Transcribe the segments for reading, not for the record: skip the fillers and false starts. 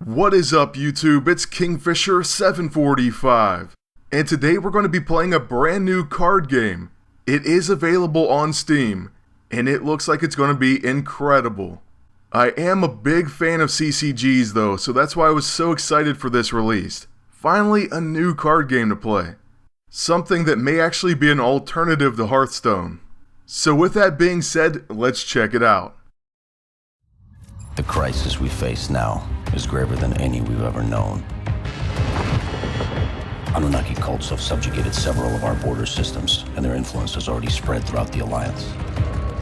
What is up YouTube, it's Kingfisher745, and today we're going to be playing a brand new card game. It is available on Steam, and it looks like it's going to be incredible. I am a big fan of CCGs though, so that's why I was so excited for this release. Finally a new card game to play. Something that may actually be an alternative to Hearthstone. So with that being said, let's check it out. The crisis we face now is graver than any we've ever known. Anunnaki cults have subjugated several of our border systems, and their influence has already spread throughout the Alliance.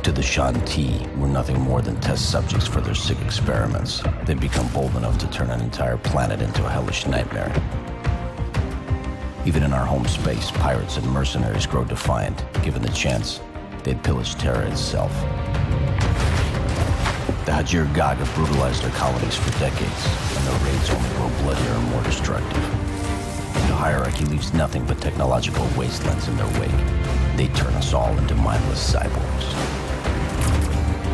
To the Shanti, we're nothing more than test subjects for their sick experiments. They've become bold enough to turn an entire planet into a hellish nightmare. Even in our home space, pirates and mercenaries grow defiant. Given the chance, they'd pillage Terra itself. The Hajir Gag have brutalized their colonies for decades, and their raids only grow bloodier and more destructive. The hierarchy leaves nothing but technological wastelands in their wake. They turn us all into mindless cyborgs.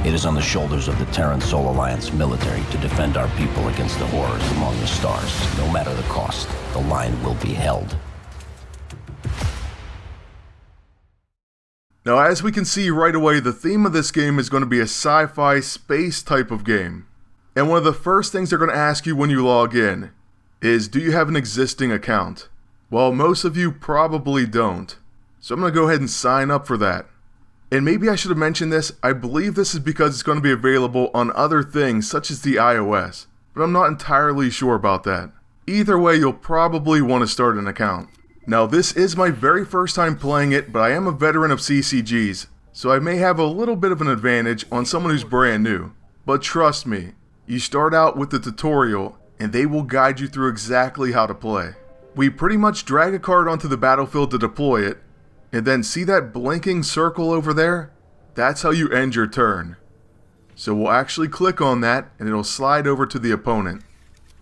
It is on the shoulders of the Terran Sol Alliance military to defend our people against the horrors among the stars. No matter the cost, the line will be held. Now as we can see right away, the theme of this game is going to be a sci-fi space type of game. And one of the first things they're going to ask you when you log in is, do you have an existing account? Well, most of you probably don't. So I'm going to go ahead and sign up for that. And maybe I should have mentioned this, I believe this is because it's going to be available on other things such as the iOS. But I'm not entirely sure about that. Either way, you'll probably want to start an account. Now this is my very first time playing it, but I am a veteran of CCGs, so I may have a little bit of an advantage on someone who's brand new. But trust me, you start out with the tutorial, and they will guide you through exactly how to play. We pretty much drag a card onto the battlefield to deploy it, and then see that blinking circle over there? That's how you end your turn. So we'll actually click on that, and it'll slide over to the opponent.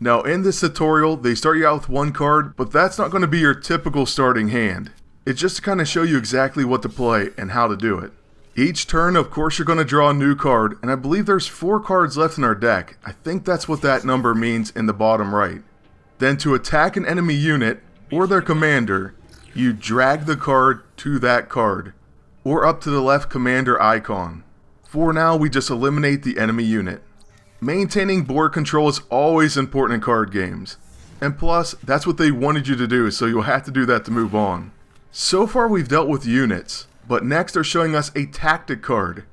Now in this tutorial, they start you out with one card, but that's not going to be your typical starting hand. It's just to kind of show you exactly what to play and how to do it. Each turn, of course, you're going to draw a new card, and I believe there's 4 cards left in our deck. I think that's what that number means in the bottom right. Then to attack an enemy unit, or their commander, you drag the card to that card, or up to the left commander icon. For now, we just eliminate the enemy unit. Maintaining board control is always important in card games, and plus, that's what they wanted you to do, so you'll have to do that to move on. So far we've dealt with units, but next they're showing us a tactic card.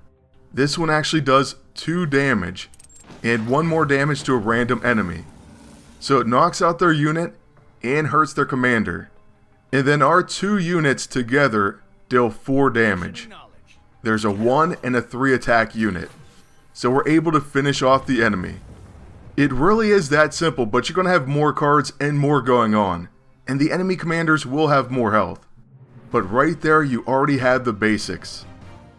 This one actually does 2 damage, and 1 more damage to a random enemy. So it knocks out their unit, and hurts their commander. And then our 2 units together deal 4 damage. There's a 1 and a 3 attack unit. So we're able to finish off the enemy. It really is that simple, but you're going to have more cards and more going on. And the enemy commanders will have more health. But right there you already have the basics.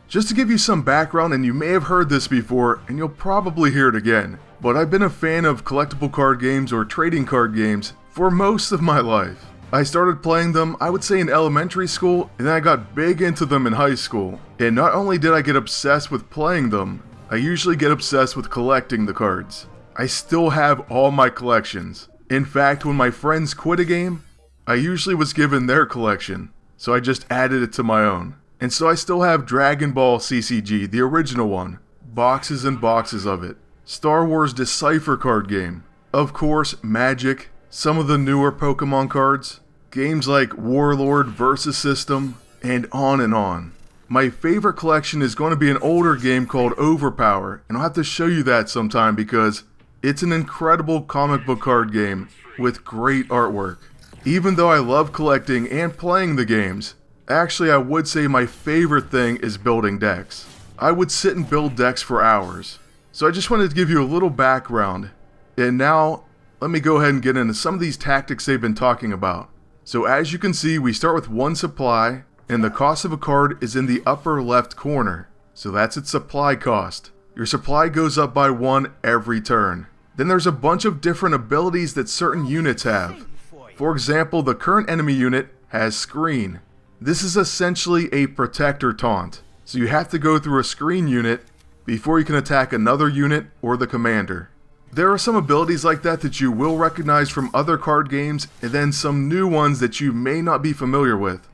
Just to give you some background, and you may have heard this before, and you'll probably hear it again, but I've been a fan of collectible card games or trading card games for most of my life. I started playing them, I would say in elementary school, and then I got big into them in high school. And not only did I get obsessed with playing them, I usually get obsessed with collecting the cards. I still have all my collections. In fact, when my friends quit a game, I usually was given their collection, so I just added it to my own. And so I still have Dragon Ball CCG, the original one, boxes and boxes of it. Star Wars Decipher card game. Of course, Magic, some of the newer Pokemon cards, games like Warlord Versus System, and on and on. My favorite collection is going to be an older game called Overpower, and I'll have to show you that sometime because it's an incredible comic book card game with great artwork. Even though I love collecting and playing the games, actually I would say my favorite thing is building decks. I would sit and build decks for hours. So I just wanted to give you a little background, and now let me go ahead and get into some of these tactics they've been talking about. So as you can see, we start with 1 supply, and the cost of a card is in the upper left corner, so that's its supply cost. Your supply goes up by 1 every turn. Then there's a bunch of different abilities that certain units have. For example, the current enemy unit has Screen. This is essentially a protector taunt, so you have to go through a screen unit before you can attack another unit or the commander. There are some abilities like that you will recognize from other card games, and then some new ones that you may not be familiar with.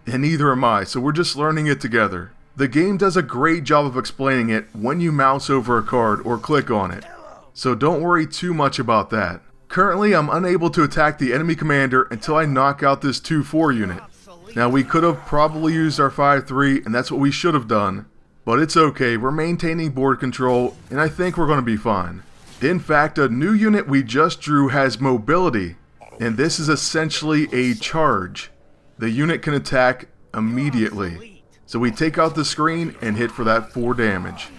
And neither am I, so we're just learning it together. The game does a great job of explaining it when you mouse over a card or click on it, so don't worry too much about that. Currently, I'm unable to attack the enemy commander until I knock out this 2-4 unit. Now, we could have probably used our 5-3, and that's what we should have done, but it's okay, we're maintaining board control, and I think we're going to be fine. In fact, a new unit we just drew has mobility, and this is essentially a charge. The unit can attack immediately. So we take out the screen and hit for that 4 damage.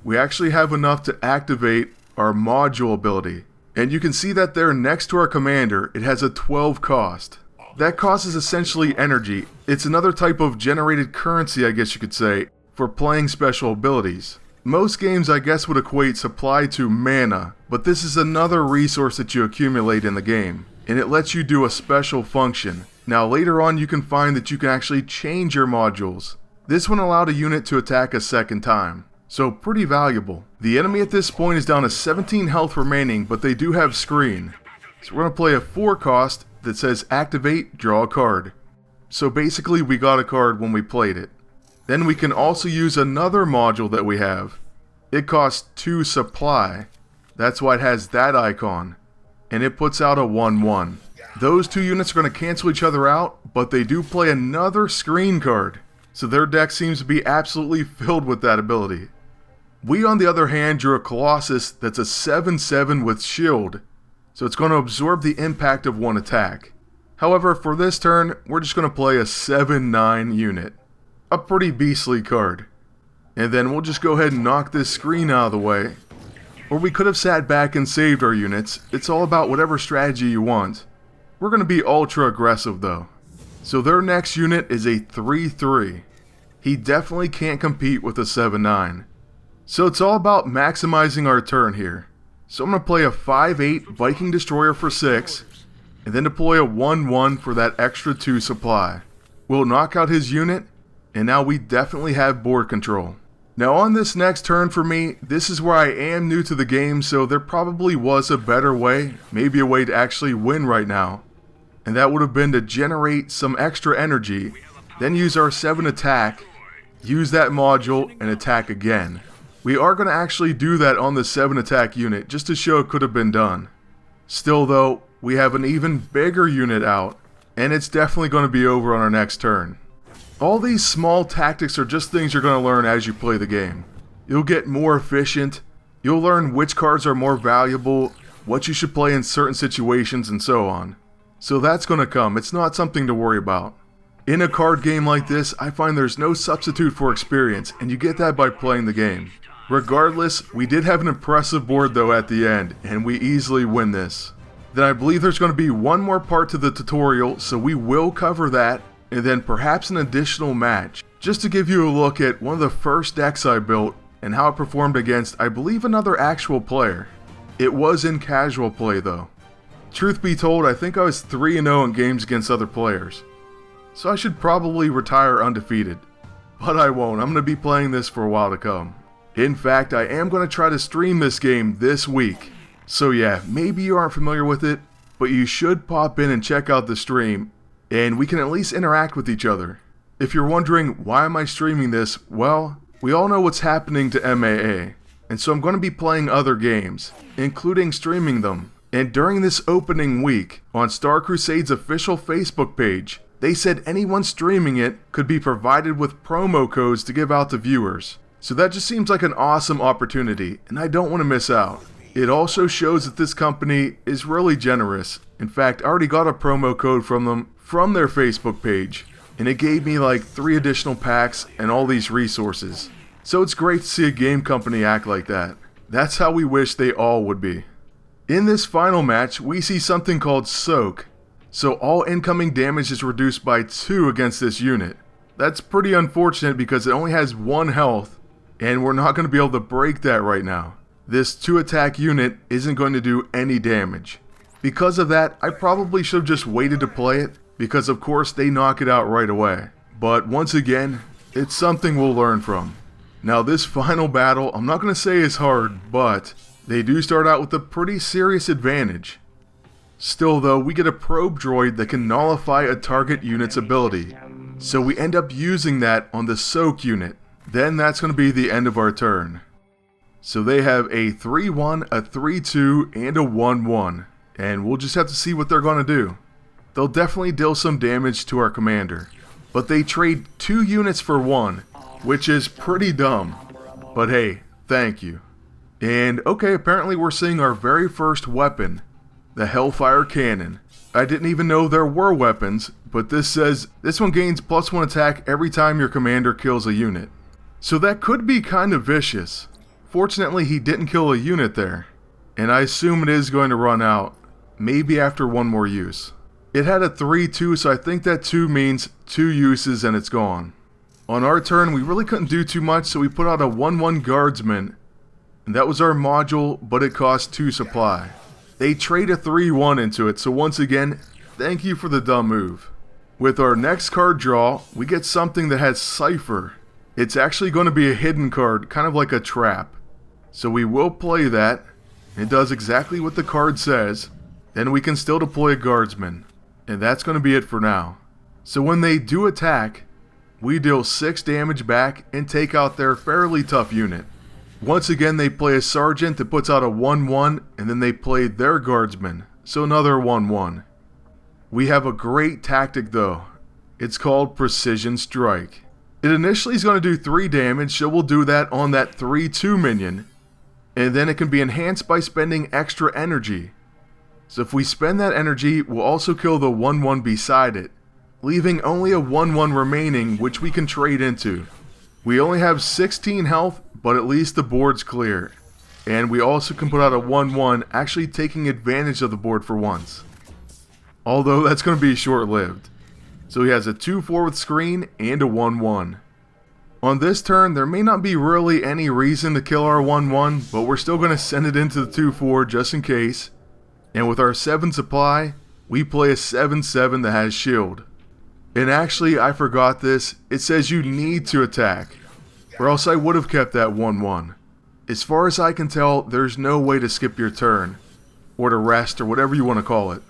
We actually have enough to activate our module ability. And you can see that there next to our commander, it has a 12 cost. That cost is essentially energy. It's another type of generated currency, I guess you could say, for playing special abilities. Most games, I guess, would equate supply to mana, but this is another resource that you accumulate in the game, and it lets you do a special function. Now later on you can find that you can actually change your modules. This one allowed a unit to attack a second time, so pretty valuable. The enemy at this point is down to 17 health remaining, but they do have screen. So we're going to play a 4 cost that says activate, draw a card. So basically we got a card when we played it. Then we can also use another module that we have. It costs 2 supply. That's why it has that icon. And it puts out a 1-1. Those 2 units are going to cancel each other out, but they do play another screen card. So their deck seems to be absolutely filled with that ability. We on the other hand drew a Colossus that's a 7-7 with shield. So it's going to absorb the impact of 1 attack. However, for this turn, we're just going to play a 7-9 unit. A pretty beastly card. And then we'll just go ahead and knock this screen out of the way. Or we could have sat back and saved our units. It's all about whatever strategy you want. We're going to be ultra aggressive though. So their next unit is a 3-3. He definitely can't compete with a 7-9. So it's all about maximizing our turn here. So I'm going to play a 5-8 Viking Destroyer for 6. And then deploy a 1-1 for that extra 2 supply. We'll knock out his unit. And now we definitely have board control. Now on this next turn for me, this is where I am new to the game, so there probably was a better way, maybe a way to actually win right now. And that would have been to generate some extra energy, then use our 7 attack, use that module, and attack again. We are going to actually do that on the 7 attack unit, just to show it could have been done. Still though, we have an even bigger unit out, and it's definitely going to be over on our next turn. All these small tactics are just things you're going to learn as you play the game. You'll get more efficient, you'll learn which cards are more valuable, what you should play in certain situations, and so on. So that's going to come, it's not something to worry about. In a card game like this, I find there's no substitute for experience, and you get that by playing the game. Regardless, we did have an impressive board though at the end, and we easily win this. Then I believe there's going to be one more part to the tutorial, so we will cover that, and then perhaps an additional match, just to give you a look at one of the first decks I built and how it performed against, I believe, another actual player. It was in casual play though. Truth be told, I think I was 3-0 in games against other players. So I should probably retire undefeated. But I won't, I'm going to be playing this for a while to come. In fact, I am going to try to stream this game this week. So yeah, maybe you aren't familiar with it, but you should pop in and check out the stream, and we can at least interact with each other. If you're wondering, why am I streaming this? Well, we all know what's happening to MAA, and so I'm going to be playing other games, including streaming them. And during this opening week, on Star Crusade's official Facebook page, they said anyone streaming it could be provided with promo codes to give out to viewers. So that just seems like an awesome opportunity, and I don't want to miss out. It also shows that this company is really generous. In fact, I already got a promo code from them from their Facebook page, and it gave me like 3 additional packs and all these resources. So it's great to see a game company act like that. That's how we wish they all would be. In this final match, we see something called Soak. So all incoming damage is reduced by 2 against this unit. That's pretty unfortunate because it only has 1 health, and we're not going to be able to break that right now. This 2 attack unit isn't going to do any damage. Because of that, I probably should have just waited to play it, because of course they knock it out right away. But once again, it's something we'll learn from. Now this final battle, I'm not going to say is hard, but They do start out with a pretty serious advantage. Still though, we get a probe droid that can nullify a target unit's ability, so we end up using that on the soak unit. Then that's going to be the end of our turn. So they have a 3-1, a 3-2, and a 1-1, and we'll just have to see what they're going to do. They'll definitely deal some damage to our commander, but they trade 2 units for 1, which is pretty dumb. But hey, thank you. And okay, apparently we're seeing our very first weapon, the Hellfire Cannon. I didn't even know there were weapons, but this says this one gains +1 attack every time your commander kills a unit. So that could be kind of vicious. Fortunately, he didn't kill a unit there, and I assume it is going to run out, maybe after one more use. It had a 3-2, so I think that 2 means 2 uses and it's gone. On our turn, we really couldn't do too much, so we put out a 1-1 Guardsman, and that was our module, but it cost 2 supply. They trade a 3-1 into it, so once again, thank you for the dumb move. With our next card draw, we get something that has Cipher. It's actually going to be a hidden card, kind of like a trap. So we will play that. It does exactly what the card says. Then we can still deploy a Guardsman. And that's going to be it for now. So when they do attack, we deal 6 damage back and take out their fairly tough unit. Once again, they play a Sergeant that puts out a 1-1, and then they play their Guardsman, so another 1-1. We have a great tactic though. It's called Precision Strike. It initially is going to do 3 damage, so we'll do that on that 3-2 minion. And then it can be enhanced by spending extra energy. So if we spend that energy, we'll also kill the 1-1 beside it, leaving only a 1-1 remaining, which we can trade into. We only have 16 health, but at least the board's clear. And we also can put out a 1-1, actually taking advantage of the board for once. Although that's going to be short-lived. So he has a 2-4 with screen and a 1-1. On this turn, there may not be really any reason to kill our 1-1, but we're still going to send it into the 2-4 just in case. And with our 7 supply, we play a 7-7 that has shield. And actually, I forgot this, it says you need to attack, or else I would have kept that 1-1. As far as I can tell, there's no way to skip your turn, or to rest, or whatever you want to call it.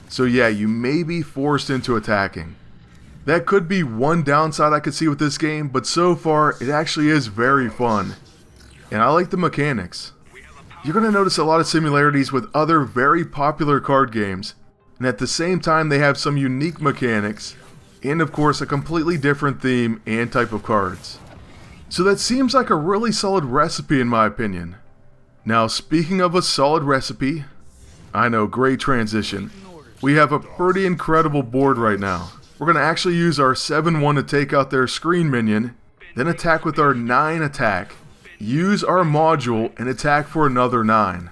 So yeah, you may be forced into attacking. That could be one downside I could see with this game, but so far, it actually is very fun. And I like the mechanics. You're going to notice a lot of similarities with other very popular card games, and at the same time they have some unique mechanics, and of course a completely different theme and type of cards. So that seems like a really solid recipe in my opinion. Now speaking of a solid recipe, I know, great transition. We have a pretty incredible board right now. We're going to actually use our 7-1 to take out their screen minion, then attack with our 9 attack, use our module, and attack for another 9.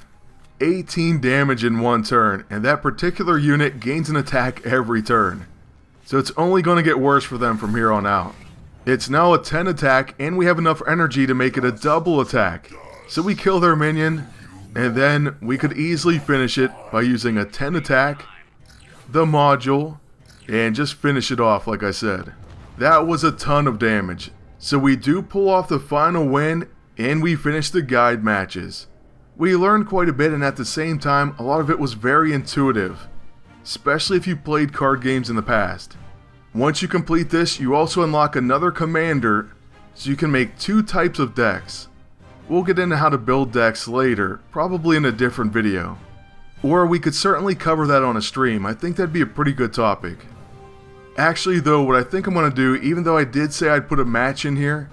18 damage in one turn, and that particular unit gains an attack every turn. So it's only going to get worse for them from here on out. It's now a 10 attack, and we have enough energy to make it a double attack. So we kill their minion, and then we could easily finish it by using a 10 attack, the module, and just finish it off like I said. That was a ton of damage. So we do pull off the final win, and we finish the guide matches. We learned quite a bit, and at the same time, a lot of it was very intuitive, especially if you played card games in the past. Once you complete this, you also unlock another commander, so you can make 2 types of decks. We'll get into how to build decks later, probably in a different video. Or we could certainly cover that on a stream. I think that'd be a pretty good topic. Actually though, what I think I'm going to do, even though I did say I'd put a match in here,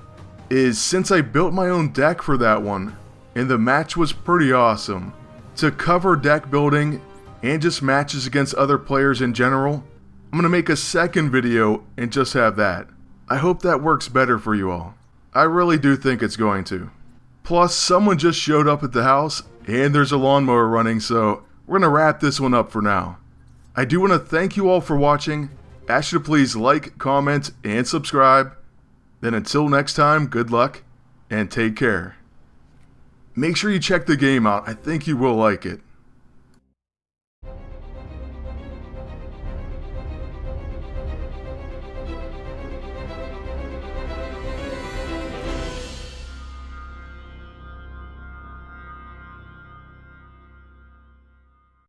is since I built my own deck for that one, and the match was pretty awesome, to cover deck building and just matches against other players in general, I'm going to make a second video and just have that. I hope that works better for you all. I really do think it's going to. Plus, someone just showed up at the house, and there's a lawnmower running, so we're going to wrap this one up for now. I do want to thank you all for watching. Ask you to please like, comment, and subscribe. Then until next time, good luck, and take care. Make sure you check the game out. I think you will like it.